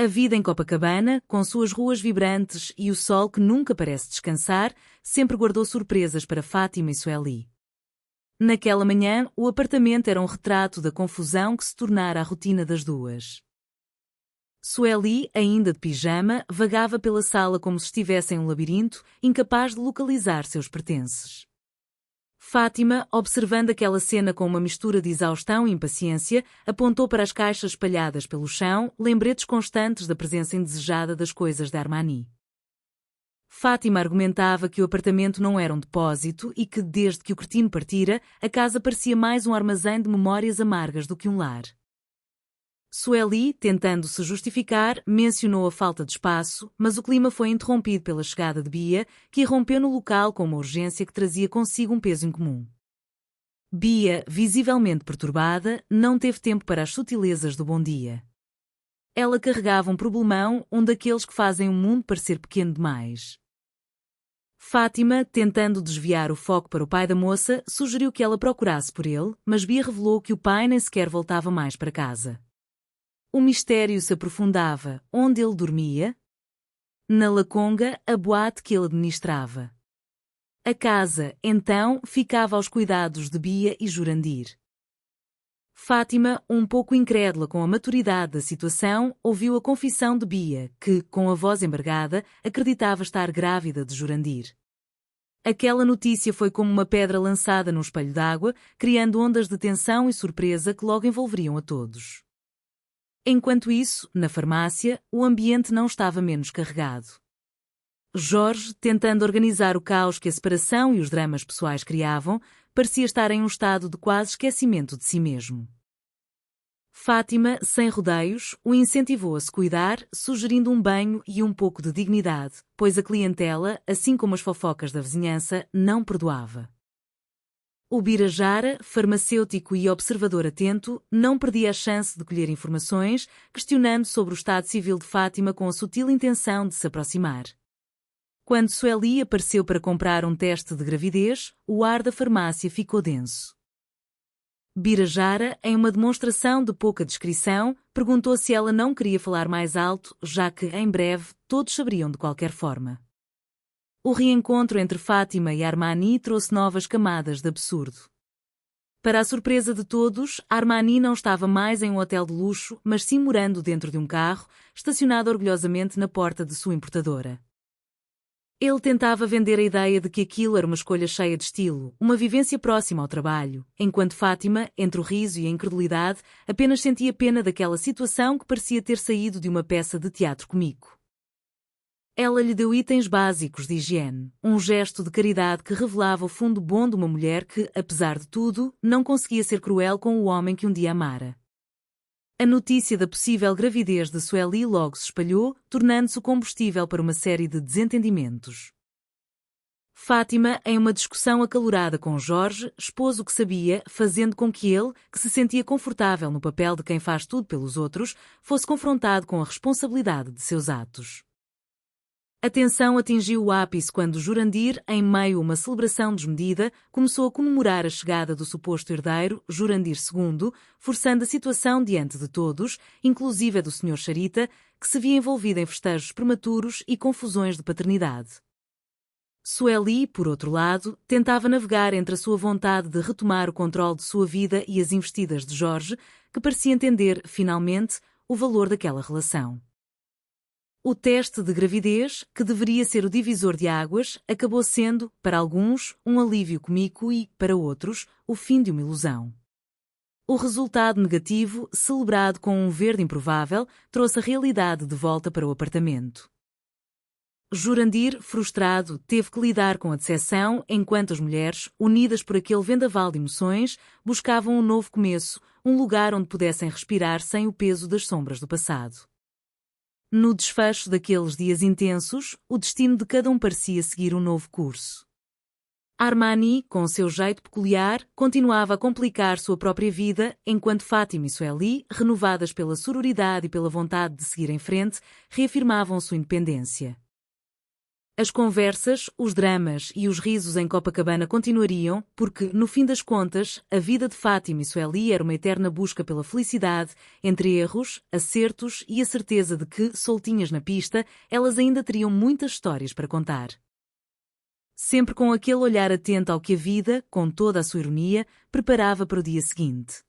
A vida em Copacabana, com suas ruas vibrantes e o sol que nunca parece descansar, sempre guardou surpresas para Fátima e Sueli. Naquela manhã, o apartamento era um retrato da confusão que se tornara a rotina das duas. Sueli, ainda de pijama, vagava pela sala como se estivesse em um labirinto, incapaz de localizar seus pertences. Fátima, observando aquela cena com uma mistura de exaustão e impaciência, apontou para as caixas espalhadas pelo chão, lembretes constantes da presença indesejada das coisas da Armani. Fátima argumentava que o apartamento não era um depósito e que, desde que o cretino partira, a casa parecia mais um armazém de memórias amargas do que um lar. Sueli, tentando se justificar, mencionou a falta de espaço, mas o clima foi interrompido pela chegada de Bia, que irrompeu no local com uma urgência que trazia consigo um peso incomum. Bia, visivelmente perturbada, não teve tempo para as sutilezas do bom dia. Ela carregava um problemão, um daqueles que fazem o mundo parecer pequeno demais. Fátima, tentando desviar o foco para o pai da moça, sugeriu que ela procurasse por ele, mas Bia revelou que o pai nem sequer voltava mais para casa. O mistério se aprofundava. Onde ele dormia? Na Laconga, a boate que ele administrava. A casa, então, ficava aos cuidados de Bia e Jurandir. Fátima, um pouco incrédula com a maturidade da situação, ouviu a confissão de Bia, que, com a voz embargada, acreditava estar grávida de Jurandir. Aquela notícia foi como uma pedra lançada num espelho d'água, criando ondas de tensão e surpresa que logo envolveriam a todos. Enquanto isso, na farmácia, o ambiente não estava menos carregado. Jorge, tentando organizar o caos que a separação e os dramas pessoais criavam, parecia estar em um estado de quase esquecimento de si mesmo. Fátima, sem rodeios, o incentivou a se cuidar, sugerindo um banho e um pouco de dignidade, pois a clientela, assim como as fofocas da vizinhança, não perdoava. O Birajara, farmacêutico e observador atento, não perdia a chance de colher informações, questionando sobre o estado civil de Fátima com a sutil intenção de se aproximar. Quando Sueli apareceu para comprar um teste de gravidez, o ar da farmácia ficou denso. Birajara, em uma demonstração de pouca discrição, perguntou se ela não queria falar mais alto, já que, em breve, todos saberiam de qualquer forma. O reencontro entre Fátima e Armani trouxe novas camadas de absurdo. Para a surpresa de todos, Armani não estava mais em um hotel de luxo, mas sim morando dentro de um carro, estacionado orgulhosamente na porta de sua importadora. Ele tentava vender a ideia de que aquilo era uma escolha cheia de estilo, uma vivência próxima ao trabalho, enquanto Fátima, entre o riso e a incredulidade, apenas sentia pena daquela situação que parecia ter saído de uma peça de teatro cômico. Ela lhe deu itens básicos de higiene, um gesto de caridade que revelava o fundo bom de uma mulher que, apesar de tudo, não conseguia ser cruel com o homem que um dia amara. A notícia da possível gravidez de Sueli logo se espalhou, tornando-se o combustível para uma série de desentendimentos. Fátima, em uma discussão acalorada com Jorge, expôs o que sabia, fazendo com que ele, que se sentia confortável no papel de quem faz tudo pelos outros, fosse confrontado com a responsabilidade de seus atos. A tensão atingiu o ápice quando Jurandir, em meio a uma celebração desmedida, começou a comemorar a chegada do suposto herdeiro, Jurandir II, forçando a situação diante de todos, inclusive a do Sr. Charita, que se via envolvido em festejos prematuros e confusões de paternidade. Sueli, por outro lado, tentava navegar entre a sua vontade de retomar o controle de sua vida e as investidas de Jorge, que parecia entender, finalmente, o valor daquela relação. O teste de gravidez, que deveria ser o divisor de águas, acabou sendo, para alguns, um alívio cômico e, para outros, o fim de uma ilusão. O resultado negativo, celebrado com um verde improvável, trouxe a realidade de volta para o apartamento. Jurandir, frustrado, teve que lidar com a decepção enquanto as mulheres, unidas por aquele vendaval de emoções, buscavam um novo começo, um lugar onde pudessem respirar sem o peso das sombras do passado. No desfecho daqueles dias intensos, o destino de cada um parecia seguir um novo curso. Armani, com seu jeito peculiar, continuava a complicar sua própria vida, enquanto Fátima e Sueli, renovadas pela sororidade e pela vontade de seguir em frente, reafirmavam sua independência. As conversas, os dramas e os risos em Copacabana continuariam, porque, no fim das contas, a vida de Fátima e Sueli era uma eterna busca pela felicidade, entre erros, acertos e a certeza de que, soltinhas na pista, elas ainda teriam muitas histórias para contar. Sempre com aquele olhar atento ao que a vida, com toda a sua ironia, preparava para o dia seguinte.